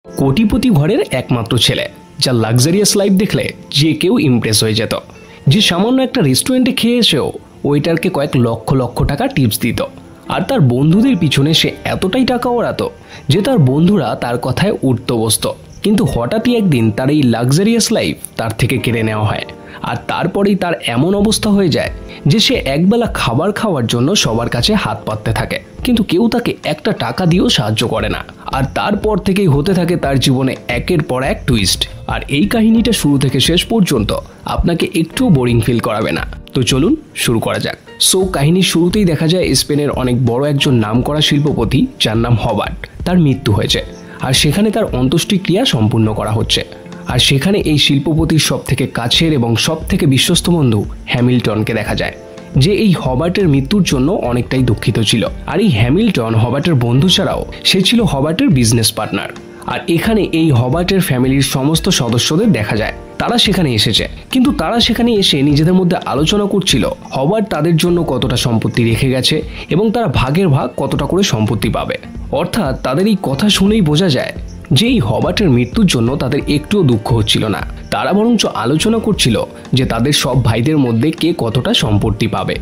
কোটিপতি ঘরের একমাত্র ছেলে, যার লাক্সারিয়াস লাইফ দেখলে যে কেউ ইমপ্রেস হয়ে যেত, যে সামান্য একটা রেস্টুরেন্টে খেয়ে এসেও ওয়েটারকে কয়েক লক্ষ লক্ষ টাকা টিপস দিত। আর তার বন্ধুদের পিছনে সে এতটাই টাকা ওড়াতো যে তার বন্ধুরা তার কথায় উঠত বসত। কিন্তু হঠাৎই একদিন তার এই লাক্সারিয়াস লাইফ তার থেকে কেড়ে নেওয়া হয়। আর তারপরেই তার এমন অবস্থা হয়ে যায় যে সে একবেলা খাবার খাওয়ার জন্য সবার কাছে হাত পাততে থাকে, কিন্তু কেউ তাকে একটা টাকা দিয়েও সাহায্য করে না। আর তারপর থেকেই হতে থাকে তার জীবনে একের পর এক টুইস্ট। আর এই কাহিনীটা শুরু থেকে শেষ পর্যন্ত আপনাকে একটু বোরিং ফিল করাবে না। তো চলুন শুরু করা যাক। সো কাহিনীর শুরুতেই দেখা যায় স্পেনের অনেক বড় একজন নামকরা শিল্পপতি, যার নাম হবার্ট, তার মৃত্যু হয়েছে। আর সেখানে তার অন্ত্যেষ্টিক্রিয়া সম্পূর্ণ করা হচ্ছে। আর সেখানে এই শিল্পপতির সব থেকে কাছের এবং সব থেকে বিশ্বস্ত বন্ধু হ্যামিল্টনকে দেখা যায়, যে এই হবার্টের মৃত্যুর জন্য অনেকটাই দুঃখিত ছিল। আর এই হ্যামিল্টন হবার্টের বন্ধু ছাড়াও সে ছিল হবার্টের বিজনেস পার্টনার। আর এখানে এই হবার্টের ফ্যামিলির সমস্ত সদস্যদের দেখা যায়, তারা সেখানে এসেছে। কিন্তু তারা সেখানে এসে নিজেদের মধ্যে আলোচনা করছিল হবার্ট তাদের জন্য কতটা সম্পত্তি রেখে গেছে এবং তারা ভাগের ভাগ কতটা করে সম্পত্তি পাবে। অর্থাৎ তাদের এই কথা শুনেই বোঝা যায় যে এই হবার্টের মৃত্যুর জন্য তাদের একটুও দুঃখ হচ্ছিল না। তারা বরঞ্চ আলোচনা করছিল যে তাদের সব ভাইদের মধ্যে কে কতটা সম্পত্তি পাবে।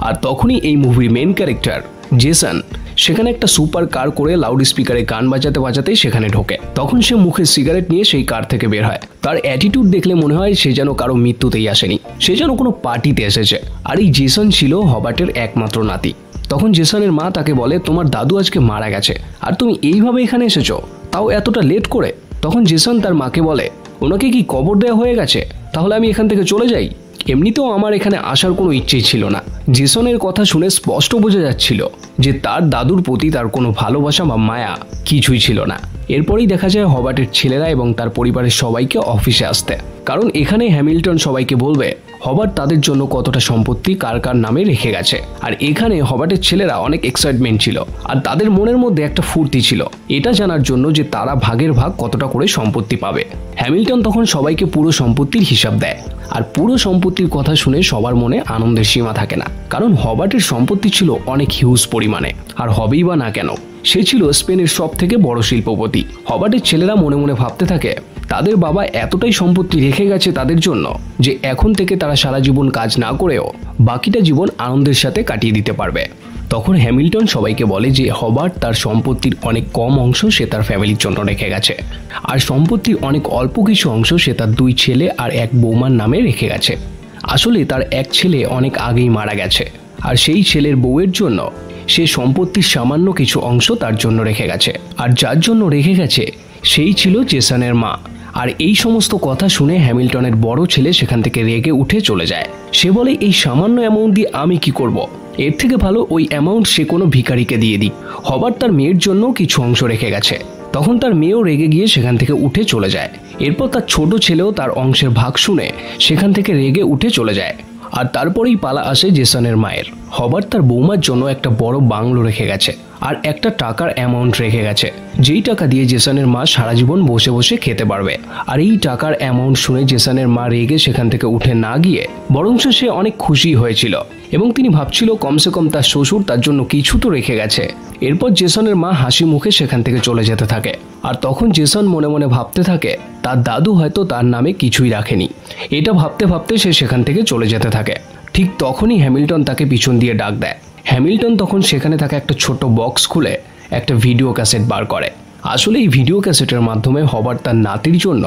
আর তখনই এই মুভির মেন ক্যারেক্টার জেসন সেখানে একটা সুপার কার করে লাউড স্পিকারে গান বাজাতে বাজাতেই সেখানে ঢোকে। তখন সে মুখে সিগারেট নিয়ে সেই কার থেকে বের হয়। তার অ্যাটিটিউড দেখলে মনে হয় সে যেন কারো মৃত্যুতেই আসেনি, সে যেন কোনো পার্টিতে এসেছে। আর এই জেসন ছিল হবার্টের একমাত্র নাতি। তখন জেসনের মা তাকে বলে, তোমার দাদু আজকে মারা গেছে আর তুমি এইভাবে এখানে এসেছো, তাও এতটা লেট করে। তখন জেসন তার মাকে বলে, ওনাকে কি কবর দেওয়া হয়ে গেছে? তাহলে আমি এখান থেকে চলে যাই। এমনিতেও আমার এখানে আসার কোনো ইচ্ছেই ছিল না। জেসনের কথা শুনে স্পষ্ট বোঝা যাচ্ছিল যে তার দাদুর প্রতি তার কোনো ভালোবাসা বা মায়া কিছুই ছিল না। এরপরেই দেখা যায় হবার্টের ছেলেরা এবং তার পরিবারের সবাইকে অফিসে আসতে, কারণ এখানে হ্যামিল্টন সবাইকে বলবে হবার্ট তাদের জন্য কতটা সম্পত্তি কার কার নামে রেখে গেছে। আর এখানে হবার্টের ছেলেরা অনেক এক্সাইটমেন্ট ছিল আর তাদের মনের মধ্যে একটা ফুর্তি ছিল এটা জানার জন্য যে তারা ভাগের ভাগ কতটা করে সম্পত্তি পাবে। হ্যামিল্টন তখন সবাইকে পুরো সম্পত্তির হিসাব দেয়। আর পুরো সম্পত্তির কথা শুনে সবার মনে আনন্দের সীমা থাকে না, কারণ হবার্টের সম্পত্তি ছিল অনেক হিউজ পরিমাণে। আর হবেই বা না কেন, সে ছিল স্পেনের সব থেকে বড় শিল্পপতি। হবার্টের ছেলেরা মনে মনে ভাবতে থাকে তাদের বাবা এতটাই সম্পত্তি রেখে গেছে তাদের জন্য যে এখন থেকে তারা সারা জীবন কাজ না করেও বাকিটা জীবন আনন্দের সাথে কাটিয়ে দিতে পারবে। তখন হ্যামিল্টন সবাইকে বলে যে হবার্ট তার সম্পত্তির অনেক কম অংশ সে তার ফ্যামিলির জন্য রেখে গেছে, আর সম্পত্তির অনেক অল্প কিছু অংশ সে তার 2 ছেলে আর 1 বৌমার নামে রেখে গেছে। আসলে তার এক ছেলে অনেক আগেই মারা গেছে, আর সেই ছেলের বউয়ের জন্য সে সম্পত্তির সামান্য কিছু অংশ তার জন্য রেখে গেছে। আর যার জন্য রেখে গেছে সেই ছিল জেসনের মা। আর এই সমস্ত কথা শুনে হ্যামিল্টনের বড় ছেলে সেখান থেকে রেগে উঠে চলে যায়। সে বলে, এই সামান্য অ্যামাউন্ট দিয়ে আমি কি করব? এর থেকে ভালো ওই অ্যামাউন্ট সে কোনো ভিখারিকে দিয়ে দিই। হবার্ট তার মেয়ের জন্য কিছু অংশ রেখে গেছে। তখন তার মেয়েও রেগে গিয়ে সেখান থেকে উঠে চলে যায়। এরপর তার ছোট ছেলেও তার অংশের ভাগ শুনে সেখান থেকে রেগে উঠে চলে যায়। আর তারপরেই পালা আসে জেসনের মায়ের। হবার্ট তার বৌমার জন্য একটা বড় বাংলো রেখে গেছে আর একটা টাকার অ্যামাউন্ট রেখে গেছে, যেই টাকা দিয়ে জেসনের মা সারা জীবন বসে বসে খেতে পারবে। আর এই টাকার অ্যামাউন্ট শুনে জেসনের মা রেগে সেখান থেকে উঠে না গিয়ে বরঞ্চ সে অনেক খুশি হয়েছিল এবং তিনি ভাবছিল কমসে কম তার শ্বশুর তার জন্য কিছু তো রেখে গেছে। এরপর জেসনের মা হাসি মুখে সেখান থেকে চলে যেতে থাকে। আর তখন জেসন মনে মনে ভাবতে থাকে তার দাদু হয়তো তার নামে কিছুই রাখেনি। এটা ভাবতে ভাবতে সে সেখান থেকে চলে যেতে থাকে। ঠিক তখনই হ্যামিল্টন তাকে পিছন দিয়ে ডাক দেয়। হ্যামিল্টন তখন সেখানে থাকা একটা ছোট বক্স খুলে একটা ভিডিও ক্যাসেট বার করে। আসলে এই ভিডিও ক্যাসেটের মাধ্যমে হবার্ট তার নাতির জন্য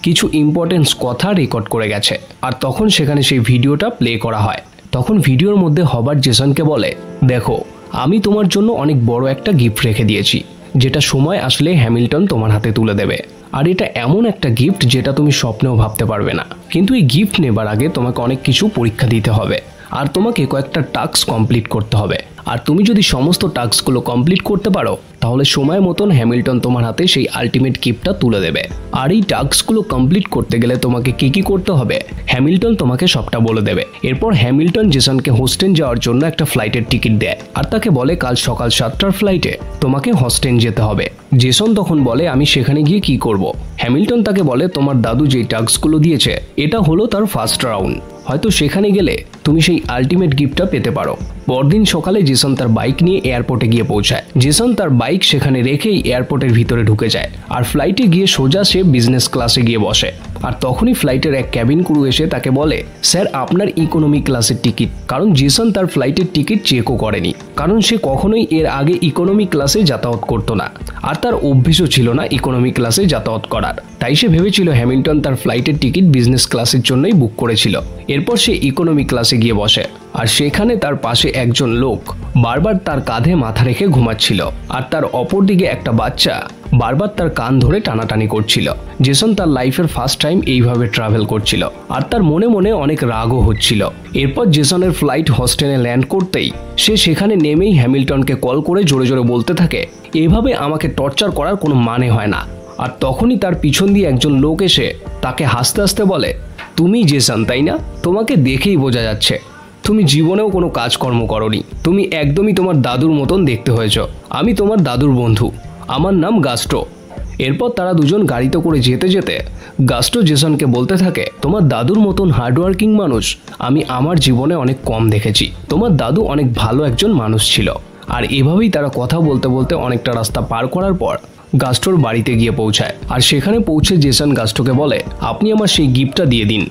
কিছু ইম্পর্টেন্ট কথা রেকর্ড করে গেছে। আর তখন সেখানে সেই ভিডিওটা প্লে করা হয়। তখন ভিডিওর মধ্যে হবার্ট জেসনকে বলে, দেখো আমি তোমার জন্য অনেক বড় একটা গিফট রেখে দিয়েছি, যেটা সময় আসলে হ্যামিল্টন তোমার হাতে তুলে দেবে। আর এটা এমন একটা গিফট যেটা তুমি স্বপ্নেও ভাবতে পারবে না। কিন্তু এই গিফট নেবার আগে তোমাকে অনেক কিছু পরীক্ষা দিতে হবে আর তোমাকে কয়েকটা টাস্ক কমপ্লিট করতে হবে। আর তুমি যদি সমস্ত টাস্কগুলো কমপ্লিট করতে পারো তাহলে সময় মতন হ্যামিল্টন তোমার হাতে সেই আলটিমেট গিফটটা তুলে দেবে। আর এই টাস্কগুলো কমপ্লিট করতে গেলে তোমাকে কি করতে হবে হ্যামিল্টন তোমাকে সবটা বলে দেবে। এরপর হ্যামিল্টন জেসনকে হোস্টেন যাওয়ার জন্য একটা ফ্লাইটের টিকিট দেয় আর তাকে বলে কাল সকাল 7টার ফ্লাইটে তোমাকে হোস্টেন যেতে হবে। জেসন তখন বলে, আমি সেখানে গিয়ে কি করব? হ্যামিল্টন তাকে বলে, তোমার দাদু যেই টাস্কগুলো দিয়েছে এটা হলো তার ফার্স্ট রাউন্ড, হয়তো সেখানে গেলে তুমি সেই আলটিমেট গিফটটা পেতে পারো। পরদিন সকালে জেসন তার বাইক নিয়ে এয়ারপোর্টে গিয়ে পৌঁছায়। জেসন তার বাইক সেখানে রেখেই এয়ারপোর্টের ভিতরে ঢুকে যায় আর ফ্লাইটে গিয়ে সোজা সে বিজনেস ক্লাসে গিয়ে বসে। আর তখনই ফ্লাইটের এক ক্যাবিন ক্রু এসে তাকে বলে, স্যার আপনার ইকোনমি ক্লাসের টিকিট। কারণ জেসন তার ফ্লাইটের টিকিট চেকও করেনি, কারণ সে কখনোই এর আগে ইকোনমি ক্লাসে যাতায়াত করতো না আর তার অভ্যেসও ছিল না ইকোনমি ক্লাসে যাতায়াত করার। তাই সে ভেবেছিল হ্যামিল্টন তার ফ্লাইটের টিকিট বিজনেস ক্লাসের জন্যই বুক করেছিল। এরপর সে ইকোনমি ক্লাসে গিয়ে বসে আর সেখানে তার পাশে একজন লোক বারবার তার কাঁধে মাথা রেখে ঘুমাচ্ছিল আর তার অপর দিকে একটা বাচ্চা বারবার তার কান ধরে টানাটানি করছিল। জেসন তার লাইফের ফার্স্ট টাইম এইভাবে ট্রাভেল করছিল আর তার মনে মনে অনেক রাগও হচ্ছিল। এরপর জেসনের ফ্লাইট হস্টেলে ল্যান্ড করতেই সে সেখানে নেমেই হ্যামিল্টনকে কল করে জোরে জোরে বলতে থাকে, এভাবে আমাকে টর্চার করার কোনো মানে হয় না। আর তখনই তার পিছন দিয়ে একজন লোক এসে তাকে হাসতে হাসতে বলে, তুমি জেসন তাই না? তোমাকে দেখেই বোঝা যাচ্ছে তুমি জীবনেও কোনো কাজকর্ম করনি, তুমি একদমই তোমার দাদুর মতন দেখতে হয়েছ। আমি তোমার দাদুর বন্ধু, আমার নাম গাস্টো। এরপর তারা দুজন গাড়িতে করে যেতে যেতে গাস্টো জেসনকে বলতে থাকে, তোমার দাদুর মতন হার্ডওয়ার্কিং মানুষ আমি আমার জীবনে অনেক কম দেখেছি। তোমার দাদু অনেক ভালো একজন মানুষ ছিল। আর এভাবেই তারা কথা বলতে বলতে অনেকটা রাস্তা পার করার পর গাস্টোর বাড়িতে গিয়ে পৌঁছায়। আর সেখানে পৌঁছে জেসন গাস্টোকে বলে, আপনি আমার সেই গিফটটা দিয়ে দিন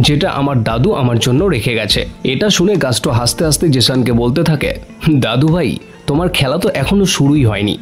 যেটা আমার দাদু আমার জন্য রেখে গেছে। এটা শুনে গাস্টো হাসতে হাসতে জেসনকে বলতে থাকে, দাদু ভাই তোমার খেলা তো এখনো শুরুই হয়নি।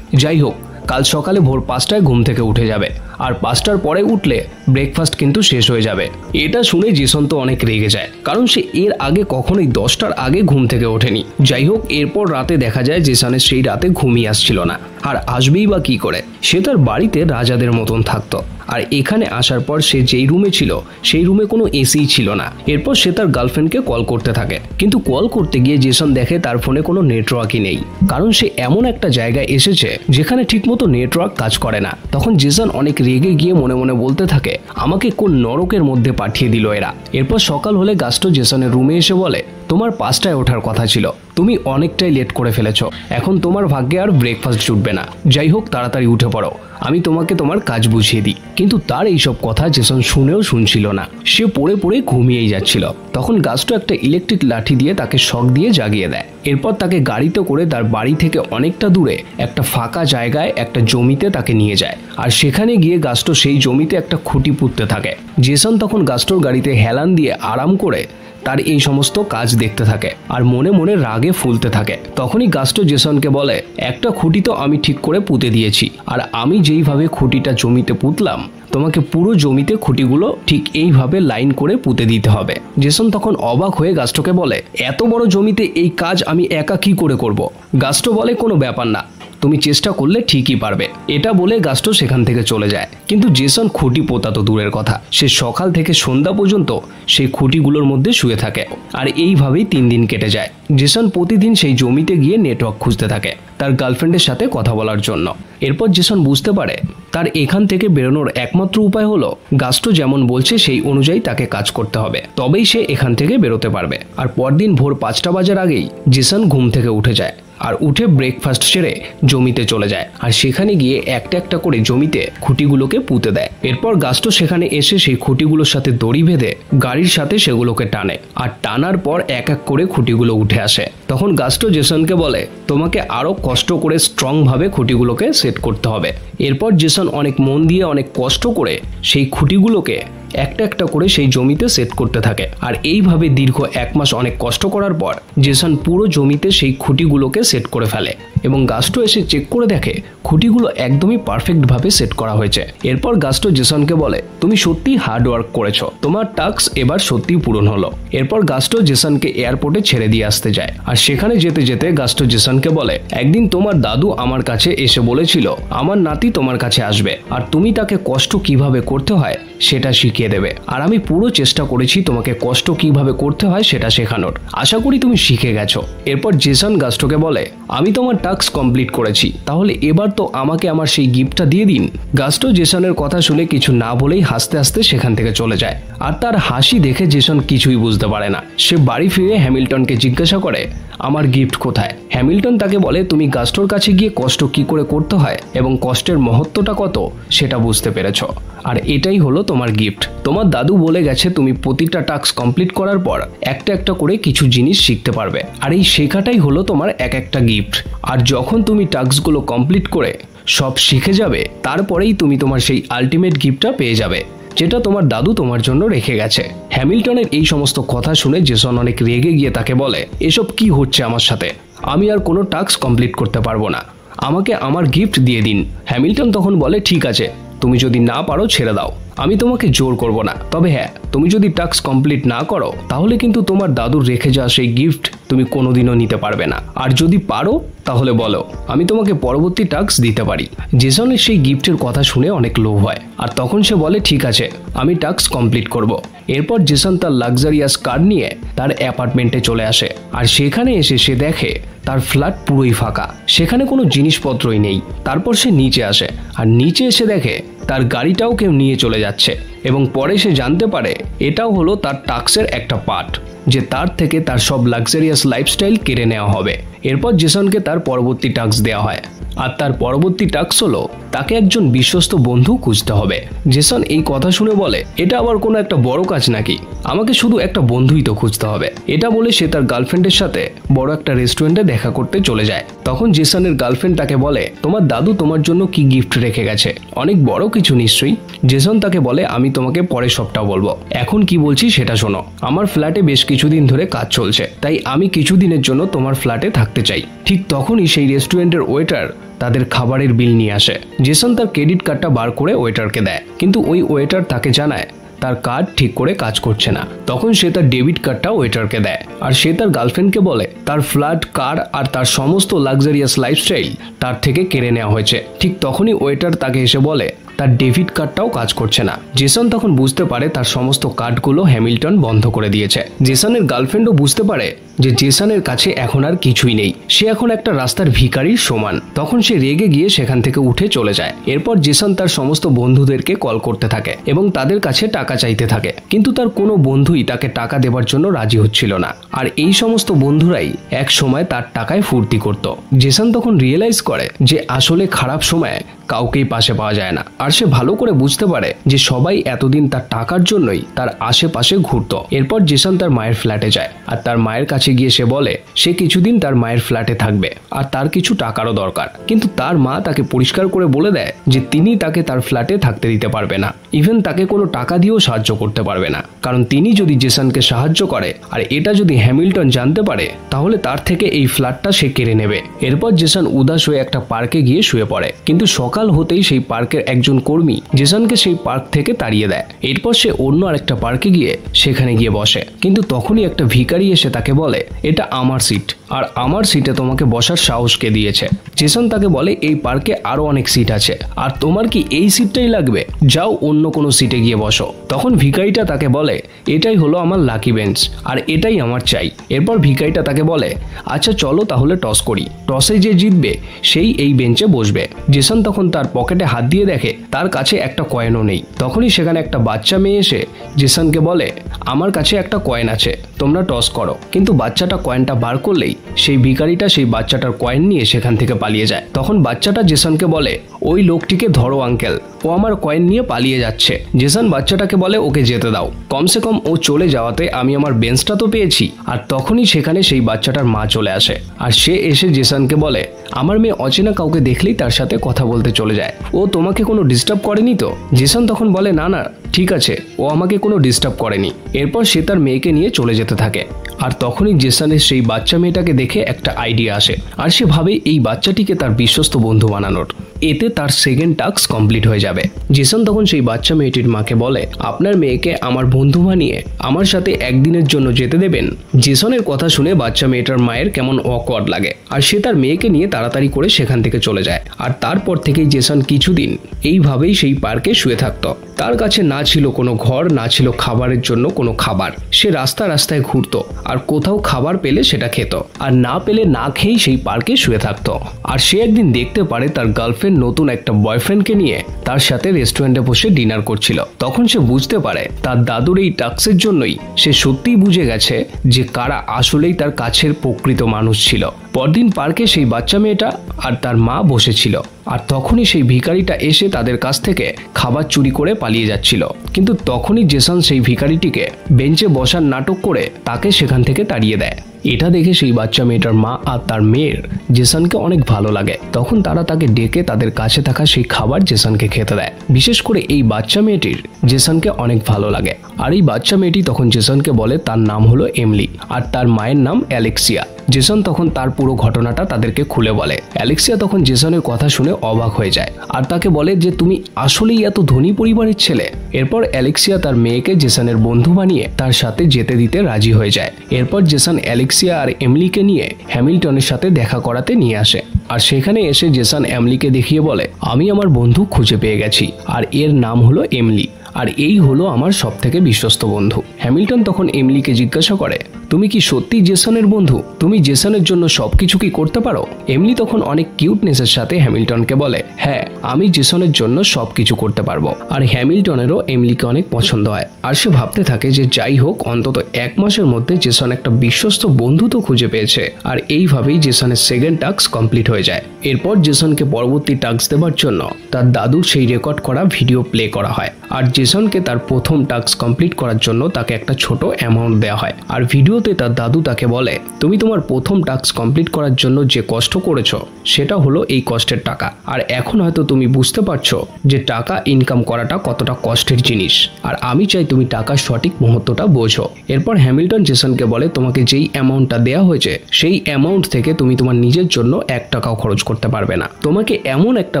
যাই হোক, কাল সকালে ভোর 5টায় ঘুম থেকে উঠে যাবে আর 5টার পরে উঠলে ব্রেকফাস্ট কিন্তু শেষ হয়ে যাবে। এটা শুনে জেসন তো অনেক রেগে যায়, কারণ সে এর আগে কখনোই 10টার আগে ঘুম থেকে ওঠেনি। যাই হোক, এরপর রাতে দেখা যায় জেসনের সেই রাতে ঘুমই আসছিল না, আর আসবেই বা কি করে? সে তার বাড়িতে রাজাদের মতন থাকতো। আর এখানে আসার পর সে যেই রুমে ছিল সেই রুমে কোনো এসিই ছিল না। এরপর সে তার গার্লফ্রেন্ডকে কল করতে থাকে, কিন্তু কল করতে গিয়ে জেসন দেখে তার ফোনে কোনো নেটওয়ার্কই নেই, কারণ সে এমন একটা জায়গায় এসেছে যেখানে ঠিকমতো নেটওয়ার্ক কাজ করে না। তখন জেসন অনেক রেগে গিয়ে মনে মনে বলতে থাকে, আমাকে কোন নরকের মধ্যে পাঠিয়ে দিল এরা। এরপর সকাল হলে গাস্টো জেসনের রুমে এসে বলে, তোমার 5টায় ওঠার কথা ছিল, তুমি অনেকটাই লেট করে ফেলেছো, এখন তোমার ভাগ্যে আর ব্রেকফাস্ট জুটবে না। যাই হোক, তাড়াতাড়ি উঠে পড়ো, আমি তোমাকে তোমার কাজ বুঝিয়ে দিই। কিন্তু তার এইসব কথা জেসন শুনেও শুনছিল না, সে পড়ে পড়ে ঘুমিয়েই যাচ্ছিল। তখন গাস্টো একটা ইলেকট্রিক লাঠি দিয়ে তাকে শক দিয়ে জাগিয়ে দেয়। এরপর তাকে গাড়িতে করে তার বাড়ি থেকে অনেকটা দূরে একটা ফাঁকা জায়গায় একটা জমিতে তাকে নিয়ে যায়। আর সেখানে গিয়ে গাস্টো সেই জমিতে একটা খুঁটি পুঁততে থাকে। জেসন তখন গাস্টোর গাড়িতে হেলান দিয়ে আরাম করে তার এই সমস্ত কাজ দেখতে থাকে আর মনে মনে রাগে ফুলতে থাকে। তখনই গাস্টো জেসনকে বলে, একটা খুঁটি তো আমি ঠিক করে পুঁতে দিয়েছি, আর আমি যেইভাবে খুঁটিটা জমিতে পুঁতলাম তোমাকে পুরো জমিতে খুঁটিগুলো ঠিক এইভাবে লাইন করে পুঁতে দিতে হবে। জেসন তখন অবাক হয়ে গাস্টোকে বলে, এত বড় জমিতে এই কাজ আমি একা কি করে করব? গাস্টো বলে, কোনো ব্যাপার না, তুমি চেষ্টা করলে ঠিকই পারবে। এটা বলে গাস্টো সেখান থেকে চলে যায়। কিন্তু জেসন খুঁটি পোতা তো দূরের কথা, সে সকাল থেকে সন্ধ্যা পর্যন্ত সেই খুঁটিগুলোর মধ্যে শুয়ে থাকে। আর এইভাবেই 3 দিন কেটে যায়। জেসন প্রতিদিন সেই জমিতে গিয়ে নেটওয়ার্ক খুঁজতে থাকে তার গার্লফ্রেন্ডের সাথে কথা বলার জন্য। এরপর জেসন বুঝতে পারে তার এখান থেকে বেরোনোর একমাত্র উপায় হলো গাস্টো যেমন বলছে সেই অনুযায়ী তাকে কাজ করতে হবে, তবেই সে এখান থেকে বেরোতে পারবে। আর পরদিন ভোর 5টা বাজার আগেই জেসন ঘুম থেকে উঠে যায় আর উঠে ব্রেকফাস্ট সেরে জমিতে চলে যায়। আর সেখানে গিয়ে একটা একটা করে জমিতে খুঁটিগুলোকে পুঁতে দেয়। এরপর গাস্টো সেখানে এসে সেই খুঁটিগুলোর সাথে দড়ি বেঁধে গাড়ির সাথে সেগুলোকে টানে, আর টানার পর এক এক করে খুঁটিগুলো উঠে আসে। তখন গাস্টো জেসনকে বলে, তোমাকে আরো কষ্ট করে স্ট্রং ভাবে খুঁটিগুলোকে সেট করতে হবে। এরপর জেসন অনেক মন দিয়ে অনেক কষ্ট করে সেই খুঁটিগুলোকে একটা একটা করে সেই জমিতে সেট করতে থাকে। আর এইভাবে দীর্ঘ 1 মাস অনেক কষ্ট করার পর জেসন পুরো জমিতে সেই খুঁটিগুলোকে সেট করে ফেলে এবং গাস্টো এসে চেক করে দেখে খুঁটিগুলো একদমই পারফেক্ট ভাবে সেট করা হয়েছে। এরপর গাস্টো জেসনকে বলে, তুমি সত্যি হার্ড ওয়ার্ক করেছো, তোমার টাস্ক এবার সত্যিই পূরণ হলো। এরপর গাস্টো জেসনকে এয়ারপোর্টে ছেড়ে দিয়ে আসতে যায়। আর সেখানে যেতে যেতে গাস্টো জেসনকে বলে, একদিন তোমার দাদু আমার কাছে এসে বলেছিল আমার নাতি তোমার কাছে আসবে আর তুমি তাকে কষ্ট কিভাবে করতে হয় সেটা শিখিয়ে দেবে। আর আমি পুরো চেষ্টা করেছি তোমাকে কষ্ট কিভাবে করতে হয় সেটা শেখানোর, আশা করি তুমি শিখে গেছো। এরপর জেসন গাস্টোকে বলে, আমি তোমার টাস্ক কমপ্লিট করেছি, তাহলে এবার তো আমাকে আমার সেই গিফটটা দিয়ে দিন। গাস্টো জেসনের কথা শুনে কিছু না বলেই হাসতে হাসতে সেখান থেকে চলে যায়। আর তার হাসি দেখে জেসন কিছুই বুঝতে পারে না। সে বাড়ি ফিরে হ্যামিল্টনকে জিজ্ঞাসা করে, আমার গিফট কোথায়? হ্যামিল্টন তাকে বলে তুমি গাস্টোর কাছে গিয়ে কষ্ট কি করে করতে হয় এবং কষ্টের মহত্বটা কত সেটা বুঝতে পেরেছ, আর এটাই হলো তোমার গিফট। তোমার দাদু বলে গেছে তুমি প্রতিটা টাস্ক কমপ্লিট করার পর একটা একটা করে কিছু জিনিস শিখতে পারবে, আর এই শেখাটাই হলো তোমার এক একটা গিফট। আর যখন তুমি টাস্কগুলো কমপ্লিট করে সব শিখে যাবে, তারপরেই তুমি তোমার সেই আলটিমেট গিফটটা পেয়ে যাবে, যেটা তোমার দাদু তোমার জন্য রেখে গেছে। হ্যামিল্টনের এই সমস্ত কথা শুনে জেসন অনেক রেগে গিয়ে তাকে বলে, এসব কি হচ্ছে আমার সাথে? আমি আর কোনো টাস্ক কমপ্লিট করতে পারবো না, আমাকে আমার গিফট দিয়ে দিন। হ্যামিল্টন তখন বলে, ঠিক আছে, তুমি যদি না পারো ছেড়ে দাও, আমি তোমাকে জোর করব না। তবে হ্যাঁ, তুমি যদি টাস্ক কমপ্লিট না করো তাহলে কিন্তু তোমার দাদুর রেখে যাওয়া সেই গিফট তুমি কোনোদিনও নিতে পারবে না। আর যদি পারো তাহলে বলো, আমি তোমাকে পরবর্তী টাস্ক দিতে পারি। জেসনের সেই গিফটের কথা শুনে অনেক লোভ হয়, আর তখন সে বলে, ঠিক আছে, আমি টাস্ক কমপ্লিট করব। এরপর জেসন তার লাক্সারিয়াস কার নিয়ে তার অ্যাপার্টমেন্টে চলে আসে, আর সেখানে এসে সে দেখে তার ফ্ল্যাট পুরোই ফাঁকা, সেখানে কোনো জিনিসপত্রই নেই। তারপর সে নিচে আসে, আর নিচে এসে দেখে তার গাড়িটাও কেউ নিয়ে চলে যাচ্ছে, এবং পরে সে জানতে পারে এটাও হলো তার টাস্কের একটা পার্ট, যে তার থেকে তার সব লাক্সারিয়াস লাইফস্টাইল কেড়ে নেওয়া হবে। এরপর জেসনকে তার পরবর্তী টাস্ক দেওয়া হয়, আর তার পরবর্তী টাস্ক হলো তাকে একজন বিশ্বস্ত বন্ধু খুঁজতে হবে। জেসন এই কথা শুনে বলে, এটা আবার কোনো একটা বড় কাজ নাকি? আমাকে শুধু একটা বন্ধুই তো খুঁজতে হবে। এটা বলে সে তার গার্লফ্রেন্ডের সাথে বড় একটা রেস্টুরেন্টে দেখা করতে চলে যায়। তখন জেসনের গার্লফ্রেন্ড তাকে বলে, তোমার দাদু তোমার জন্য কি গিফট রেখে গেছে? অনেক বড় কিছু নিশ্চয়ই। জেসন তাকে বলে, আমি তোমাকে পরে সবটা বলবো, এখন কি বলছি সেটা শোনো। আমার ফ্ল্যাটে বেশ কিছুদিন ধরে কাজ চলছে, তাই আমি কিছুদিনের জন্য তোমার ফ্ল্যাটে থাকতে চাই। ঠিক তখনই সেই রেস্টুরেন্টের ওয়েটার তাদের খাবারের বিল নিয়ে আসে। জেসন তার ক্রেডিট কার্ডটা বার করে ওয়েটারকে দেয়, কিন্তু ওই ওয়েটার তাকে জানায় তার কার্ড ঠিক করে কাজ করছে না। তখন সে তার ডেবিট কার্ডটা ওয়েটারকে দেয়, আর সে তার গার্লফ্রেন্ডকে বলে তার ফ্ল্যাট, কার আর তার সমস্ত লাক্সারিয়াস লাইফস্টাইল তার থেকে কেড়ে নেওয়া হয়েছে। ঠিক তখনই ওয়েটার তাকে এসে বলে তার ডেবিট কার্ডটাও কাজ করছে না। জেসন তখন বুঝতে পারে তার সমস্ত কার্ডগুলো হ্যামিল্টন বন্ধ করে দিয়েছে। জেসনের গার্লফ্রেন্ডও বুঝতে পারে যে জেসনের কাছে এখন আর কিছুই নেই, সে এখন একটা রাস্তার ভিখারির সমান। তখন সে রেগে গিয়ে সেখান থেকে উঠে চলে যায়। এরপর জেসন তার সমস্ত বন্ধুদেরকে কল করতে থাকে এবং তাদের কাছে টাকা চাইতে থাকে, কিন্তু তার কোনো বন্ধুই তাকে টাকা দেওয়ার জন্য রাজি হচ্ছিল না। আর এই সমস্ত বন্ধুরাই এক সময় তার টাকায় ফুর্তি করত। জেসন তখন রিয়েলাইজ করে যে আসলে খারাপ সময়ে কাউকেই পাশে পাওয়া যায় না, আর সে ভালো করে বুঝতে পারে যে সবাই এতদিন তার টাকার জন্যই তার আশেপাশে ঘুরতো। এরপর জেসন তার মায়ের ফ্ল্যাটে যায়, আর তার মায়ের কাছে গিয়ে সে বলে সে কিছুদিন তার মায়ের ফ্ল্যাটে থাকবে, আর তার কিছু টাকারও দরকার। কিন্তু তার মা তাকে পরিষ্কার করে বলে দেয় যে তিনি তাকে তার ফ্ল্যাটে থাকতে দিতে পারবে না, ইভেন তাকে কোনো টাকা দিয়েও সাহায্য করতে পারবে না, কারণ তিনি যদি জেসনকে সাহায্য করে আর এটা যদি হ্যামিল্টন জানতে পারে তাহলে তার থেকে এই ফ্ল্যাটটা সে কেড়ে নেবে। এরপর জেসন উদাস হয়ে একটা পার্কে গিয়ে শুয়ে পড়ে, কিন্তু সকাল হতেই সেই পার্কের একজন কর্মী জেসনকে সেই পার্ক থেকে তাড়িয়ে দেয়। এরপর সে অন্য আরেকটা পার্কে গিয়ে সেখানে গিয়ে বসে, কিন্তু তখনই একটা ভিখারি এসে তাকে বলে এটা আমার সিট, আর আমার সিটে তোমাকে বসার সাহস কে দিয়েছে? জেসন তাকে বলে এই পার্কে আরো অনেক সিট আছে, আর তোমার কি এই সিটটাই লাগবে? যাও অন্য কোনো সিটে গিয়ে বসো। তখন ভিখারিটা তাকে বলে এটাই হলো আমার লাকি বেঞ্চ, আর এটাই আমার চাই। এরপর ভিখারিটা তাকে বলে আচ্ছা চলো তাহলে টস করি, টসে যে জিতবে সেই এই বেঞ্চে বসবে। জেসন তখন তার পকেটে হাত দিয়ে দেখে তার কাছে একটা কয়েনও নেই। তখনই সেখানে একটা বাচ্চা মেয়ে এসে জেসনকে বলে আমার কাছে একটা কয়েন আছে, তোমরা টস করো। কিন্তু বাচ্চাটা কয়েনটা বার করলেই সেই ভিখারিটা সেই বাচ্চাটার কয়েন নিয়ে সেখান থেকে পালিয়ে যায়। তখন বাচ্চাটা জেসনকে বলে ওই লোকটিকে ধরো আঙ্কেল, ও আমার কয়েন নিয়ে পালিয়ে যাচ্ছে। জেসন বাচ্চাটাকে বলে ওকে যেতে দাও, কমসে কম ও চলে যাওয়াতে আমি আমার বেঞ্চটা তো পেয়েছি। আর তখনই সেখানে সেই বাচ্চাটার মা চলে আসে, আর সে এসে জেসনকে বলে আমার মেয়ে অচেনা কাউকে দেখলেই তার সাথে কথা বলতে চলে যায়, ও তোমাকে কোনো ডিস্টার্ব করেনি তো? জেসন তখন বলে না না ঠিক আছে, ও আমাকে কোনো ডিস্টার্ব করেনি। এরপর সে তার মেয়েকে নিয়ে চলে যেতে থাকে। আর তখনই জেসনের সেই বাচ্চা মেয়েটাকে দেখে একটা আইডিয়া আসে, আর সে ভাবে এই বাচ্চাটিকে তার বিশ্বস্ত বন্ধু বানানোর, এতে তার সেকেন্ড টাস্ক কমপ্লিট হয়ে যাবে। জেসন তখন সেই বাচ্চা মেয়েটির মাকে বলে আপনার মেয়েকে আমার বন্ধু বানিয়ে আমার সাথে একদিনের জন্য যেতে দেবেন? জেসনের কথা শুনে বাচ্চা মেয়েটার মায়ের কেমন অকওয়ার্ড লাগে, আর সে তার মেয়েকে নিয়ে তাড়াতাড়ি করে সেখান থেকে চলে যায়। আর তারপর থেকেই জেসন কিছুদিন এইভাবেই সেই পার্কে শুয়ে থাকতো। তার কাছে না ছিল কোনো ঘর, না ছিল খাবারের জন্য কোনো খাবার। সে রাস্তায় ঘুরতো আর কোথাও খাবার পেলে সেটা খেত, আর না পেলে না খেয়েই সেই পার্কে শুয়ে থাকতো। আর সে একদিন দেখতে পারে তার গার্লফ্রেন্ড নতুন একটা বয়ফ্রেন্ডকে নিয়ে তার সাথে রেস্টুরেন্টে বসে ডিনার করছিল। তখন সে বুঝতে পারে তার দাদুর এই টাস্কের জন্যই সে সত্যিই বুঝে গেছে যে কারা আসলেই তার কাছের প্রকৃত মানুষ ছিল। পরদিন পার্কে সেই বাচ্চা মেয়েটা আর তার মা বসেছিল, আর তখনই সেই ভিখারিটা এসে তাদের কাছ থেকে খাবার চুরি করে পালিয়ে যাচ্ছিল। কিন্তু তখনই জেসন সেই ভিখারিটিকে বেঞ্চে বসার নাটক করে তাকে সেখান থেকে তাড়িয়ে দেয়। এটা দেখে সেই বাচ্চা মেয়েটার মা আর তার মেয়ের জেসনকে অনেক ভালো লাগে। তখন তারা তাকে ডেকে তাদের কাছে থাকা সেই খাবার জেসনকে খেতে দেয়। বিশেষ করে এই বাচ্চা মেয়েটির জেসনকে অনেক ভালো লাগে। আর এই বাচ্চা মেয়েটি তখন জেসনকে বলে তার নাম হলো এমলি আর তার মায়ের নাম অ্যালেক্সিয়া। জেসন তখন তার পুরো ঘটনাটা তাদেরকে খুলে বলে। অ্যালেক্সিয়া তখন জেসনের কথা শুনে অবাক হয়ে যায় আর তাকে বলে যে তুমি আসলেই এত ধনী পরিবারের ছেলে। এরপর অ্যালেক্সিয়া তার মেয়েকে জেসনের বন্ধু বানিয়ে তার সাথে যেতে দিতে রাজি হয়ে যায়। এরপর জেসন অ্যালেক্সিয়া আর এমলিকে নিয়ে হ্যামিল্টনের সাথে দেখা করাতে নিয়ে আসে। আর সেখানে এসে জেসন এমলিকে দেখিয়ে বলে আমি আমার বন্ধু খুঁজে পেয়ে গেছি আর এর নাম হলো এমলি, আর এই হলো আমার সবথেকে বিশ্বস্ত বন্ধু। হ্যামিল্টন তখন এমলিকে জিজ্ঞাসা করে তুমি কি সত্যি জেসনের বন্ধু? তুমি জেসনের জন্য সবকিছু কি করতে পারো? এমলি তখন অনেক কিউটনেসের সাথে হ্যামিল্টনকে বলে হ্যাঁ, আমি জেসনের জন্য সবকিছু করতে পারবো। আর হ্যামিল্টনেরও এমলিকে অনেক পছন্দ হয় আর সে ভাবতে থাকে যে যাই হোক অন্তত 1 মাসের মধ্যে জেসন একটা বিশ্বস্ত বন্ধু তো খুঁজে পেয়েছে। আর এইভাবেই জেসনের সেকেন্ড টাস্ক কমপ্লিট হয়ে যায়। এরপর জেসনকে পরবর্তী টাস্ক দেওয়ার জন্য তার দাদুর সেই রেকর্ড করা ভিডিও প্লে করা হয়। আর জেসনকে তার প্রথম টাস্ক কমপ্লিট করার জন্য তাকে একটা ছোট অ্যামাউন্ট দেওয়া হয়। আর ভিডিওতে তার দাদু তাকে বলে তুমি তোমার প্রথম টাস্ক কমপ্লিট করার জন্য যে কষ্ট করেছো সেটা হলো এই কষ্টের টাকা। আর এখন হয়তো তুমি বুঝতে পারছো যে টাকা ইনকাম করাটা কতটা কষ্টের জিনিস, আর আমি চাই তুমি টাকার সঠিক মুহূর্তটা বোঝো। এরপর হ্যামিল্টন জেসনকে বলে তোমাকে যেই অ্যামাউন্টটা দেওয়া হয়েছে সেই অ্যামাউন্ট থেকে তুমি তোমার নিজের জন্য 1 টাকাও খরচ করতে পারবে না। তোমাকে এমন একটা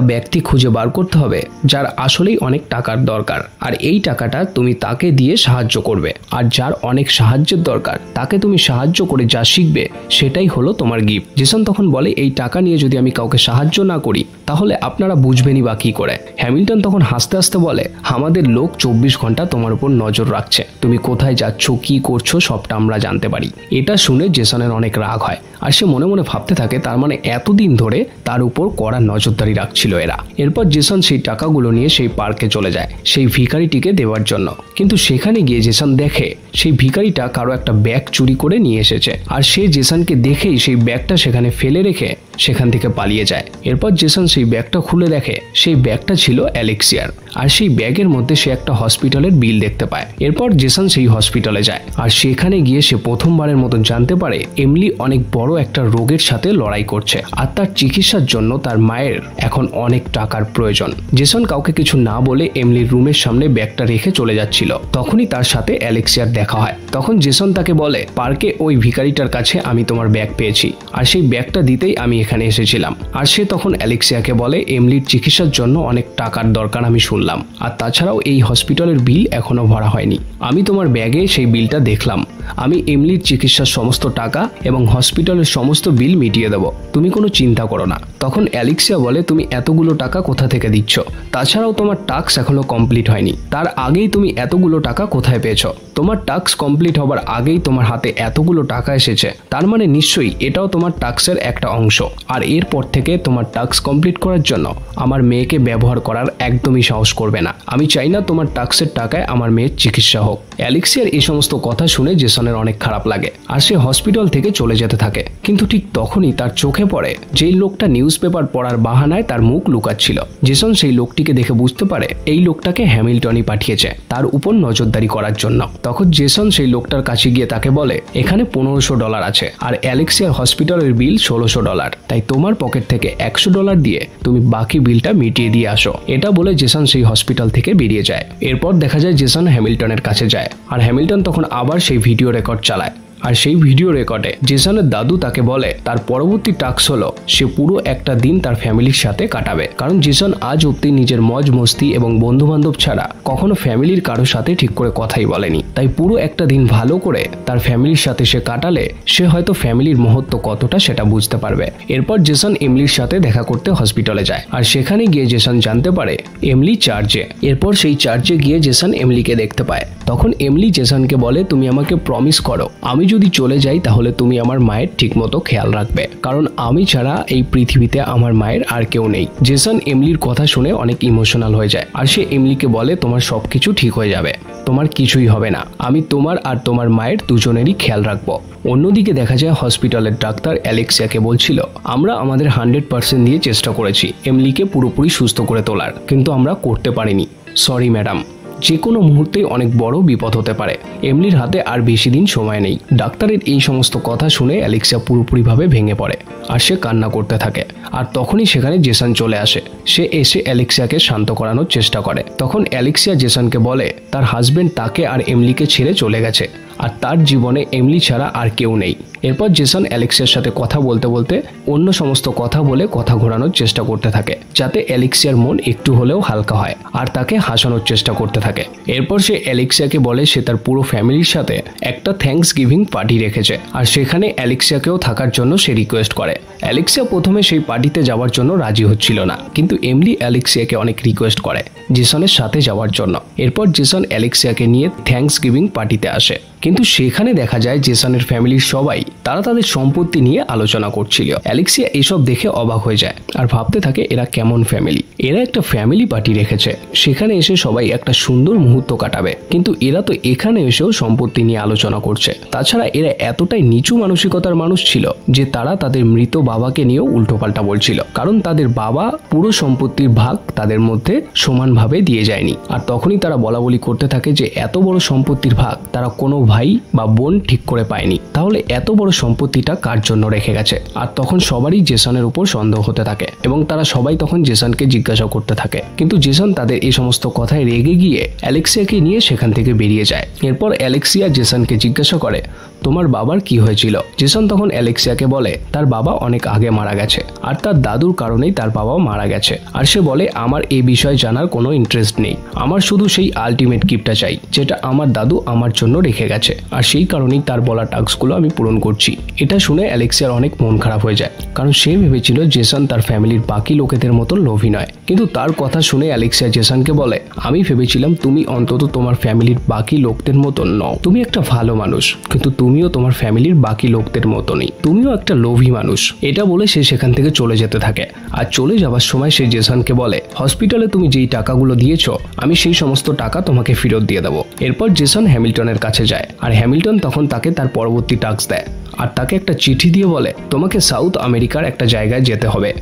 ব্যক্তি খুঁজে বার করতে হবে যার আসলেই অনেক টাকার দরকার, আর এই টাকাটা তুমি তাকে দিয়ে সাহায্য করবে। আর যার অনেক সাহায্যের দরকার তাকে তুমি সাহায্য করে যা শিখবে সেটাই হলো তোমার গিফট। জেসন তখন বলে এই টাকা নিয়ে যদি আমি কাউকে সাহায্য না করি তাহলে আপনারা বুঝবেনই বা কি করে। হ্যামিল্টন তখন হাসতে হাসতে বলে আমাদের লোক 24 ঘন্টা তোমার উপর নজর রাখছে, তুমি কোথায় যাচ্ছ কি করছো সবটা আমরা জানতে পারি। এটা শুনে জেসনের অনেক রাগ হয় আর সে মনে মনে ভাবতে থাকে তার মানে এতদিন ধরে তার উপর কড়া নজরদারি রাখছিল এরা। এরপর জেসন সেই টাকাগুলো নিয়ে সেই পার্কে চলে যায় সেই ভিখারিটিকে দেওয়ার জন্য। কিন্তু সেখানে গিয়ে জেসন দেখে সেই ভিখারিটা কারো একটা ব্যাগ চুরি করে নিয়ে এসেছে আর সে জেসনকে দেখেই সেই ব্যাগটা সেখানে ফেলে রেখে সেখান থেকে পালিয়ে যায়। এরপর জেসন সেই ব্যাগটা খুলে দেখে সেই ব্যাগটা ছিল অ্যালেক্সিয়ার আর সেই ব্যাগের মধ্যে সে একটা হসপিটালের বিল দেখতে পায়। এরপর জেসন সেই হসপিটালে যায় আর সেখানে গিয়ে সে প্রথমবারের মতন জানতে পারে এমলি অনেক বড় একটা রোগের সাথে লড়াই করছে আর তার চিকিৎসার জন্য তার মায়ের এখন অনেক টাকার প্রয়োজন। জেসন কাউকে কিছু না বলে এমলির রুমের সামনে ব্যাগটা রেখে চলে যাচ্ছিল। তখনই তার সাথে অ্যালেক্সিয়ার দেখা হয়। তখন জেসন তাকে বলে পার্কে ওই ভিখারিটার কাছে আমি তোমার ব্যাগ পেয়েছি আর সেই ব্যাগটা দিতেই আমি এখানে এসেছিলাম। আর সে তখন অ্যালেক্সিয়াকে বলে এমলির চিকিৎসার জন্য অনেক টাকার দরকার আমি শুনলাম, আর তাছাড়াও এই হসপিটালের বিল এখনো ভরা হয়নি। আমি তোমার ব্যাগে সেই বিলটা দেখলাম, আমি এমলির চিকিৎসার সমস্ত টাকা এবং হসপিটালের সমস্ত বিল মিটিয়ে দেব, তুমি কোনো চিন্তা করো না। তখন অ্যালেক্সিয়া বলে তুমি এতগুলো টাকা কোথা থেকে দিচ্ছ? তাছাড়াও তোমার টাস্ক এখনো কমপ্লিট হয়নি, তার আগেই তুমি এতগুলো টাকা কোথায় পেয়েছো? তোমার টাস্ক কমপ্লিট হবার আগেই তোমার হাতে এতগুলো টাকা এসেছে, তার মানে নিশ্চয়ই এটাও তোমার টাস্কের একটা অংশ। আর এরপর থেকে তোমার টাস্ক কমপ্লিট করার জন্য আমার মেয়েকে ব্যবহার করার একদমই সাহস করবে না। আমি চাই না তোমার টাস্কের টাকায় আমার মেয়ের চিকিৎসা হোক। অ্যালেক্সিয়ার এই সমস্ত কথা শুনে জেসনের অনেক খারাপ লাগে আর সে হসপিটাল থেকে চলে যেতে থাকে। কিন্তু ঠিক তখনই তার চোখে পড়ে যেই লোকটা নিউজ পেপার পড়ার বাহানায় তার মুখ লুকাচ্ছিল। জেসন সেই লোকটিকে দেখে বুঝতে পারে এই লোকটাকে হ্যামিল্টনই পাঠিয়েছে তার উপর নজরদারি করার জন্য। তখন জেসন সেই লোকটার কাছে গিয়ে তাকে বলে এখানে $1500 আছে আর অ্যালেক্সিয়ার হসপিটালের বিল $1600, তাই তোমার পকেট থেকে $100 দিয়ে তুমি বাকি বিলটা মিটিয়ে দিয়ে আসো। এটা বলে জেসন সেই হসপিটাল থেকে বেরিয়ে যায়। এরপর দেখা যায় জেসন হ্যামিল্টনের কাছে যায় আর হ্যামিল্টন তখন আবার সেই ভিডিও রেকর্ড চালায় আর সেই ভিডিও রেকর্ডে জেসনের দাদু তাকে বলে তার পরবর্তী টাস্ক হলো সে পুরো একটা দিন তার ফ্যামিলির সাথে কাটাবে, কারণ জেসন আজ অব্দি নিজের মজ মস্তি এবং বন্ধু বান্ধব ছাড়া কখনো ফ্যামিলির কারোর সাথে ঠিক করে কথাই বলেনি। তাই পুরো একটা দিন ভালো করে তার ফ্যামিলির সাথে সে কাটালে সে হয়তো ফ্যামিলির মহত্ব কতটা সেটা বুঝতে পারবে। এরপর জেসন এমলির সাথে দেখা করতে হসপিটালে যায়, আর সেখানে গিয়ে জেসন জানতে পারে এমলি চার্জে। এরপর সেই চার্জে গিয়ে জেসন এমলিকে দেখতে পায়। তখন এমলি জেসনকে বলে তুমি আমাকে প্রমিস করো আমি যদি চলে যাই তাহলে তুমি আমার মায়ের ঠিকমতো খেয়াল রাখবে, কারণ আমি ছাড়া এই পৃথিবীতে আমার মায়ের আর কেউ নেই। জেসন এমলির কথা শুনে অনেক ইমোশনাল হয়ে যায়, আর সে এমলিকে বলে তোমার সবকিছু ঠিক হয়ে যাবে, তোমার কিছুই হবে না, আমি তোমার আর তোমার মায়ের দুজনেরই খেয়াল রাখবো। অন্যদিকে দেখা যায় হসপিটালের ডাক্তার অ্যালেক্সিয়াকে বলছিল আমরা আমাদের 100% দিয়ে চেষ্টা করেছি এমলিকে পুরোপুরি সুস্থ করে তোলার, কিন্তু আমরা করতে পারিনি, সরি ম্যাডাম, যে কোনো মুহূর্তেই অনেক বড় বিপদ হতে পারে, এমলির হাতে আর বেশি দিন সময় নেই। ডাক্তারের এই সমস্ত কথা শুনে অ্যালেক্সিয়া পুরোপুরিভাবে ভেঙে পড়ে আর সে কান্না করতে থাকে। আর তখনই সেখানে জেসন চলে আসে, সে এসে অ্যালেক্সিয়াকে শান্ত করানোর চেষ্টা করে। তখন অ্যালেক্সিয়া জেসনকে বলে তার হাজবেন্ড তাকে আর এমলিকে ছেড়ে চলে গেছে আর তার জীবনে এমলি ছাড়া আর কেউ নেই। এরপর জেসন অ্যালেক্সিয়ার সাথে কথা বলতে বলতে অন্য সমস্ত কথা বলে কথা ঘোরানোর চেষ্টা করতে থাকে, যাতে অ্যালেক্সিয়ার মন একটু হলেও হালকা হয় আর তাকে হাসানোর চেষ্টা করতে থাকে। এরপর সে অ্যালেক্সিয়াকে বলে সে তার পুরো ফ্যামিলির সাথে একটা থ্যাঙ্কস গিভিং পার্টি রেখেছে, আর সেখানে অ্যালেক্সিয়াকেও থাকার জন্য সে রিকোয়েস্ট করে। অ্যালেক্সিয়া প্রথমে সেই পার্টিতে যাওয়ার জন্য রাজি হচ্ছিল না, কিন্তু এমলি অ্যালেক্সিয়াকে অনেক রিকোয়েস্ট করে জেসনের সাথে যাওয়ার জন্য। এরপর জেসন অ্যালেক্সিয়াকে নিয়ে থ্যাঙ্কস গিভিং পার্টিতে আসে, কিন্তু সেখানে দেখা যায় জেসনের ফ্যামিলির সবাই তারা তাদের সম্পত্তি নিয়ে আলোচনা করছিল। অ্যালেক্সিয়া এসব দেখে অবাক হয়ে যায় আর ভাবতে থাকে এরা কেমন ফ্যামিলি, এরা একটা ফ্যামিলি পার্টি রেখেছে, সেখানে এসে সবাই একটা সুন্দর মুহূর্ত কাটাবে, কিন্তু এরা তো এখানে এসেও সম্পত্তি নিয়ে আলোচনা করছে। তাছাড়া এরা এতটাই নিচু মানসিকতার মানুষ ছিল যে তারা তাদের মৃত বাবাকে নিয়েও উল্টোপাল্টা বলছিল, কারণ তাদের বাবা পুরো সম্পত্তির ভাগ তাদের মধ্যে সমানভাবে দিয়ে যায়নি। আর তখনই তারা বলাবলি করতে থাকে যে এত বড় সম্পত্তির ভাগ তারা কোনো ভাই বা বোন ঠিক করে পায়নি, তাহলে এত বড় সম্পত্তিটা কার জন্য রেখে গেছে। আর তখন সবারই জেসনের উপর সন্দেহ হতে থাকে এবং তারা সবাই তখন জেসনকে জিজ্ঞাসা করতে থাকে, কিন্তু জেসন তাদের এই সমস্ত কথায় রেগে গিয়ে অ্যালেক্সিয়াকে নিয়ে সেখান থেকে বেরিয়ে যায়। এরপর অ্যালেক্সিয়া জেসনকে জিজ্ঞাসা করে তোমার বাবার কি হয়েছিল। জেসন তখন অ্যালেক্সিয়াকে বলে তার বাবা অনেক আগে মারা গেছে আর তার দাদুর কারণেই তার বাবা মারা গেছে, আর সে বলে আমার এই বিষয়ে জানার কোনো ইন্টারেস্ট নেই, আমার শুধু সেই আলটিমেট গিফটটা চাই যেটা আমার দাদু আমার জন্য রেখে গেছে, আর সেই কারণেই তার বলা টাস্কগুলো আমি পূরণ করছি। এটা শুনে অ্যালেক্সিয়ার অনেক মন খারাপ হয়ে যায়, কারণ সে ভেবেছিল জেসন তার ফ্যামিলির বাকি লোকেদের মতো লোভী নয়। কিন্তু তার কথা শুনে অ্যালেক্সিয়া জেসনকে বলে আমি ভেবেছিলাম তুমি অন্তত তোমার ফ্যামিলির বাকি লোকদের মতন নও, তুমি একটা ভালো মানুষ, কিন্তু তুমিও তোমার ফ্যামিলির বাকি লোকদের মতো নেই, তুমিও একটা লোভী মানুষ। এটা বলে সে সেখান থেকে চলে যেতে থাকে। আর চলে যাওয়ার সময় সে জেসনকে বলে হসপিটালে তুমি যেই টাকাগুলো দিয়েছো আমি সেই সমস্ত টাকা তোমাকে ফেরত দিয়ে দেবো। এরপর জেসন হ্যামিল্টনের কাছে যায়, আর হ্যামিল্টন তখন তাকে তার পরবর্তী টাস্ক দেয় আর তাকে একটা চিঠি দিয়ে বলে তোমাকে সাউথ আমেরিকার একটা জায়গায় যেতে হবে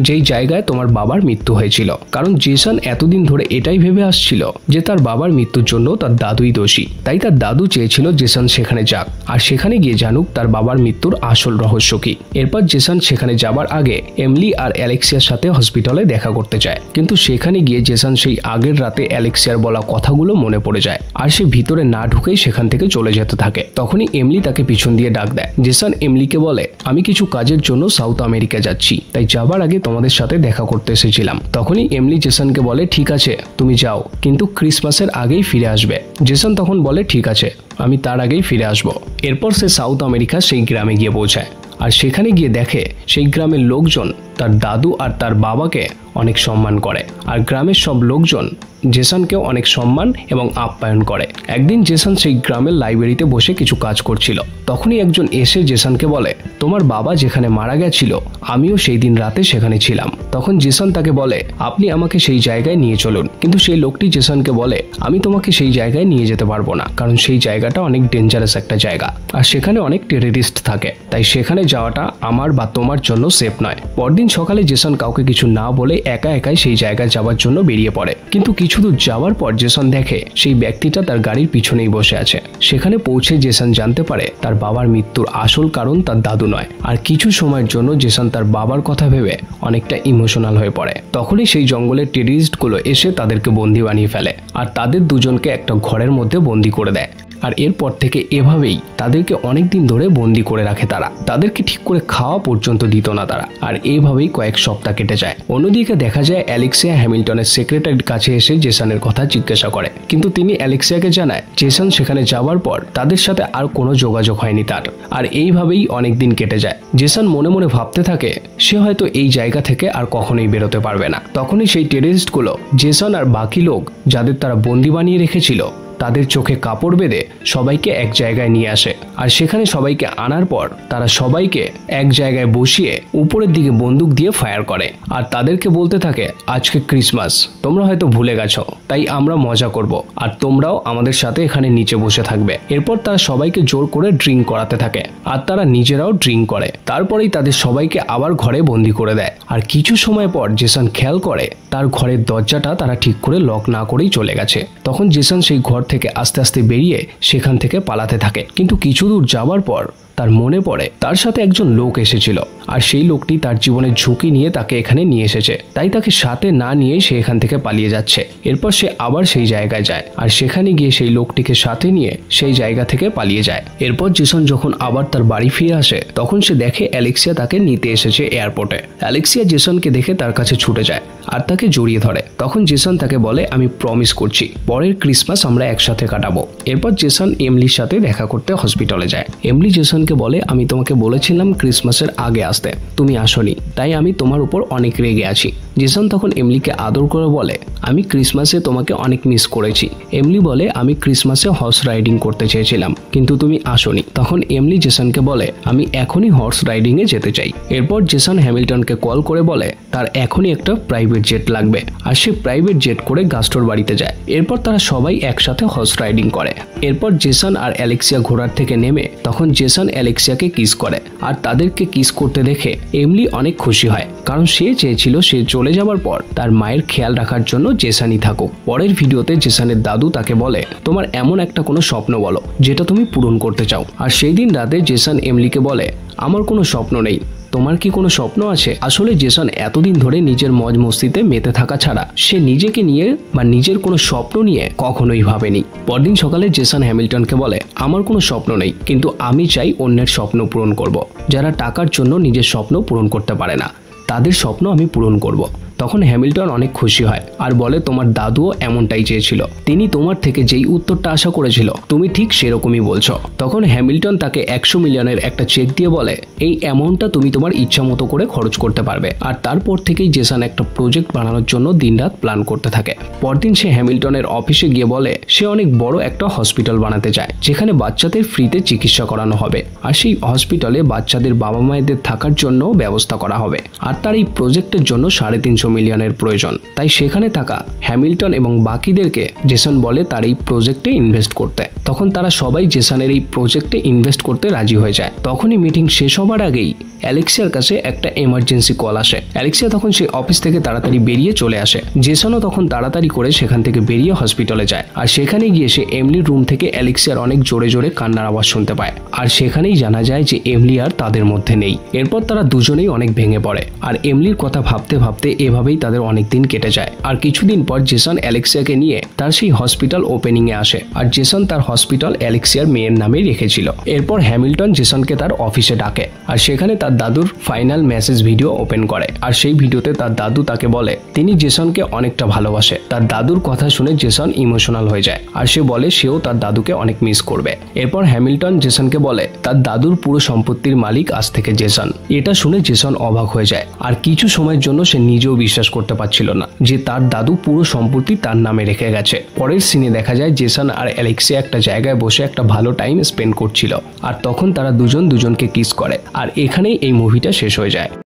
যেই জায়গায় তোমার বাবার মৃত্যু হয়েছিল, কারণ জেসন এতদিন ধরে এটাই ভেবে আসছিল যে তার বাবার মৃত্যুর জন্য তার দাদুই দোষী। তাই তার দাদু চেয়েছিল জেসন সেখানে যাক আর সেখানে গিয়ে জানুক তার বাবার মৃত্যুর আসল রহস্য কি। এরপর জেসন সেখানে যাবার আগে এমলি আর অ্যালেক্সিয়ার সাথে হসপিটালে দেখা করতে চায়, কিন্তু সেখানে গিয়ে জেসন সেই আগের রাতে অ্যালেক্সিয়ার বলা কথাগুলো মনে পড়ে যায় আর সে ভিতরে না ঢুকেই সেখান থেকে চলে যেতে থাকে। তখনই এমলি তাকে পিছন দিয়ে ডাক দেয়। জেসন এমলিকে বলে আমি কিছু কাজের জন্য সাউথ আমেরিকা যাচ্ছি, তাই যাবার আগে তোমাদের সাথে দেখা করতে এসেছিলাম। তখনই এমলি জেসনকে বলে ঠিক আছে তুমি যাও, কিন্তু ক্রিসমাসের আগেই ফিরে আসবে। জেসন তখন বলে ঠিক আছে আমি তার আগেই ফিরে আসবো। এরপর সে সাউথ আমেরিকার সেই গ্রামে গিয়ে পৌঁছায় আর সেখানে গিয়ে দেখে সেই গ্রামের লোকজন তার দাদু আর তার বাবাকে অনেক সম্মান করে, আর গ্রামের সব লোকজন জেসনকেও অনেক সম্মান এবং আপ্যায়ন করে। একদিন জেসন সেই গ্রামের লাইব্রেরিতে বসে কিছু কাজ করছিল, তখনই একজন এসে জেসনকে বলে তোমার বাবা যেখানে মারা গেছিল আমিও সেই দিন রাতে সেখানে ছিলাম। তখন জেসন তাকে বলে আপনি আমাকে সেই জায়গায় নিয়ে চলুন, কিন্তু সেই লোকটি জেসনকে বলে আমি তোমাকে সেই জায়গায় নিয়ে যেতে পারবো না, কারণ সেই জায়গাটা অনেক ডেঞ্জারাস একটা জায়গা আর সেখানে অনেক টেররিস্ট থাকে, তাই সেখানে যাওয়াটা আমার বা তোমার জন্য সেফ নয়। পরদিন সকালে জেসন কাউকে কিছু না বলে একা একাই সেই জায়গায় যাওয়ার জন্য বেরিয়ে পড়ে, কিন্তু কিছু দূর যাওয়ার পর জেসন দেখে সেই ব্যক্তিটা তার গাড়ির পিছনেই বসে আছে। সেখানে পৌঁছে জেসন জানতে পারে তার বাবার মৃত্যুর আসল কারণ তার দাদু নয়। আর কিছু সময়ের জন্য জেসন তার বাবার কথা ভেবে অনেকটা ইমোশনাল হয়ে পড়ে। তখনই সেই জঙ্গলের টেররিস্টগুলো এসে তাদেরকে বন্দি বানিয়ে ফেলে আর তাদের দুজনকে একটা ঘরের মধ্যে বন্দি করে দেয়। আর এরপর থেকে এভাবেই তাদেরকে অনেক দিন ধরে বন্দি করে রাখে তারা। তাদেরকে ঠিক করে খাওয়া পর্যন্ত দিত না তারা। আর এইভাবেই কয়েক সপ্তাহ কেটে যায়। অন্যদিকে দেখা যায় অ্যালেক্সিয়া হ্যামিল্টনের সেক্রেটারির কাছে এসে জেসনের কথা জিজ্ঞাসা করে, কিন্তু তিনি অ্যালেক্সিয়াকে জানায় জেসন সেখানে যাওয়ার পর তাদের সাথে আর কোনো যোগাযোগ হয়নি তার। আর এইভাবেই অনেক দিন কেটে যায়। জেসন মনে মনে ভাবতে থাকে সে হয়তো এই জায়গা থেকে আর কখনোই বেরোতে পারবে না। তখনই সেই টেররিস্টগুলো জেসন আর বাকি লোক যাদের তারা বন্দি বানিয়ে রেখেছিল তাদের চোখে কাপড় বেঁধে সবাইকে এক জায়গায় নিয়ে আসে। আর সেখানে সবাইকে আনার পর তারা সবাইকে এক জায়গায় বসিয়ে উপরের দিকে বন্দুক দিয়ে ফায়ার করে। আর তাদেরকে বলতে থাকে আজকে ক্রিসমাস, তোমরা হয়তো ভুলে গেছো, তাই আমরা মজা করব আর তোমরাও আমাদের সাথে এখানে নিচে বসে থাকবে। এরপর তারা সবাইকে জোর করে ড্রিঙ্ক করাতে থাকে আর তারা নিজেরাও ড্রিঙ্ক করে। তারপরেই তাদের সবাইকে আবার ঘরে বন্দি করে দেয়। আর কিছু সময় পর জেসন খেয়াল করে তার ঘরের দরজাটা তারা ঠিক করে লক না করেই চলে গেছে। তখন জেসন সেই ঘর থেকে আস্তে আস্তে বেরিয়ে সেখান থেকে পালাতে থাকে। কিন্তু কিছু দূর যাওয়ার পর তার মনে পড়ে তার সাথে একজন লোক এসেছিল আর সেই লোকটি তার জীবনের ঝুঁকি নিয়ে তাকে এখানে নিয়ে এসেছে, তাই তাকে সাথে না নিয়ে সে এখান থেকে পালিয়ে যাচ্ছে। এরপর সে আবার সেই জায়গায় যায় আর সেখানে গিয়ে সেই লোকটিকে সাথে নিয়ে সেই জায়গা থেকে পালিয়ে যায়। এরপর জেসন যখন আবার তার বাড়ি ফিরে আসে তখন সে দেখে অ্যালেক্সিয়া তাকে নিতে এসেছে এয়ারপোর্টে। অ্যালেক্সিয়া জেসনকে দেখে তার কাছে ছুটে যায় আর তাকে জড়িয়ে ধরে। তখন জেসন তাকে বলে আমি প্রমিস করছি পরের ক্রিসমাস আমরা একসাথে কাটাবো। এরপর জেসন এমলির সাথে দেখা করতে হসপিটালে যায়। এমলি জেসনকে বলে আমি তোমাকে বলেছিলাম ক্রিসমাসের আগে আসতে, তুমি আসোনি, তাই আমি তোমার উপর অনেক রেগে আছি। জেসন তখন এমলিকে আদর করে বলে আমি ক্রিসমাসে তোমাকে অনেক মিস করেছি। এমলি বলে আমি ক্রিসমাসে হর্স রাইডিং করতে চেয়েছিলাম কিন্তু তুমি আসোনি। তখন এমলি জেসনকে বলে আমি এখনই হর্স রাইডিং এ যেতে চাই। এরপর জেসন হ্যামিল্টনকে কল করে বলে তার এখনই একটা প্রাইভেট জেট লাগবে আর সে প্রাইভেট জেট করে গাস্টোর বাড়িতে যায়। এরপর তারা সবাই একসাথে হর্স রাইডিং করে। এরপর জেসন আর অ্যালেক্সিয়া ঘোড়ার থেকে নেমে তখন জেসন অ্যালেক্সিয়াকে কিস করে আর তাদেরকে কিস করতে দেখে এমলি অনেক খুশি হয়, কারণ সে চেয়েছিল সে চলে যাবার পর তার মায়ের খেয়াল রাখার জন্য জেসনই থাকুক। পরের ভিডিওতে জেসনের দাদু তাকে বলে তোমার এমন একটা কোনো স্বপ্ন বলো যেটা তুমি পূরণ করতে চাও। আর সেই দিন রাতে জেসন এমলিকে বলে আমার কোনো স্বপ্ন নেই, তোমার কি কোনো স্বপ্ন আছে? আসলে জেসন এতদিন ধরে নিজের মজ মস্তিতে মেতে থাকা ছাড়া সে নিজেকে নিয়ে বা নিজের কোনো স্বপ্ন নিয়ে কখনোই ভাবেনি। পরদিন সকালে জেসন হ্যামিল্টনকে বলে আমার কোনো স্বপ্ন নেই, কিন্তু আমি চাই অন্যের স্বপ্ন পূরণ করব। যারা টাকার জন্য নিজের স্বপ্ন পূরণ করতে পারে না তাদের স্বপ্ন আমি পূরণ করব। তখন হ্যামিল্টন অনেক খুশি হয় আর বলে তোমার দাদুও এমনটাই চেয়েছিল, তিনি তোমার থেকে যেই উত্তরটা আশা করেছিল তুমি ঠিক সেরকমই বলছো। তখন হ্যামিল্টন তাকে 100 মিলিয়নের একটা চেক দিয়ে বলে এই অ্যামাউন্টটা তুমি তোমার ইচ্ছা মতো করে খরচ করতে পারবে। আর তারপর থেকেই জেসন একটা প্রজেক্ট বানানোর জন্য দিনরাত প্ল্যান করতে থাকে। পরদিন সে হ্যামিল্টনের অফিসে গিয়ে বলে সে অনেক বড় একটা হসপিটাল বানাতে চায় যেখানে বাচ্চাদের ফ্রিতে চিকিৎসা করানো হবে আর সেই হসপিটালে বাচ্চাদের বাবা মায়েদের থাকার জন্য ব্যবস্থা করা হবে। আর তার এই প্রজেক্টের জন্য 350 মিলিয়নের প্রয়োজন, তাই সেখানে থাকা হ্যামিল্টন এবং বাকিদেরকে জেসন বলে তার এই প্রজেক্টে ইনভেস্ট করতে। তখন তারা সবাই জেসনের এই প্রজেক্টে ইনভেস্ট করতে রাজি হয়ে যায়। তখনই মিটিং শেষ হবার আগেই অ্যালেক্সিয়ার কাছে একটা এমার্জেন্সি কল আসে। অ্যালেক্সিয়া তখন সেই অফিস থেকে তাড়াতাড়ি বেরিয়ে চলে আসে। জেসনও তখন তাড়াতাড়ি করে সেখান থেকে বেরিয়ে হসপিটালে যায়। আর সেখানে গিয়ে সে এমলির রুম থেকে অ্যালেক্সিয়ার অনেক জোরে জোরে কান্নার আওয়াজ শুনতে পায়। আর সেখানেই জানা যায় যে এমলি আর তাদের মধ্যে নেই। এরপর তারা দুজনেই অনেক ভেঙে পড়ে আর এমলির কথা ভাবতে ভাবতে এভাবেই তাদের অনেক দিন কেটে যায়। আর কিছুদিন পর জেসন অ্যালেক্সিয়াকে নিয়ে তার সেই হসপিটাল ওপেনিং এ আসে আর জেসন তার হসপিটাল অ্যালেক্সিয়ার মেয়ের নামে রেখেছিল। এরপর হ্যামিল্টন জেসনকে তার অফিসে ডাকে আর সেখানে তার দাদুর ফাইনাল মেসেজ ভিডিও ওপেন করে। আর সেই ভিডিওতে তার দাদু তাকে বলে তিনি জেসনকে অনেকটা ভালোবাসে। তার দাদুর কথা শুনে জেসন ইমোশনাল হয়ে যায় আর সে বলে সেও তার দাদুকে অনেক মিস করবে। এরপর হ্যামিল্টন জেসনকে বলে তার দাদুর পুরো সম্পত্তির মালিক আজ থেকে জেসন। এটা শুনে জেসন অবাক হয়ে যায় আর কিছু সময়ের জন্য সে নিজেও বিশ্বাস করতে পারছিল না যে তার দাদু পুরো সম্পত্তি তার নামে রেখে গেছে। পরের সিনে দেখা যায় জেসন আর অ্যালেক্সিয়া একটা জায়গায় বসে একটা ভালো টাইম স্পেন্ড করছিল আর তখন তারা দুজন দুজনকে কিস করে। আর এখানেই এই মুভিটা শেষ হয়ে যায়।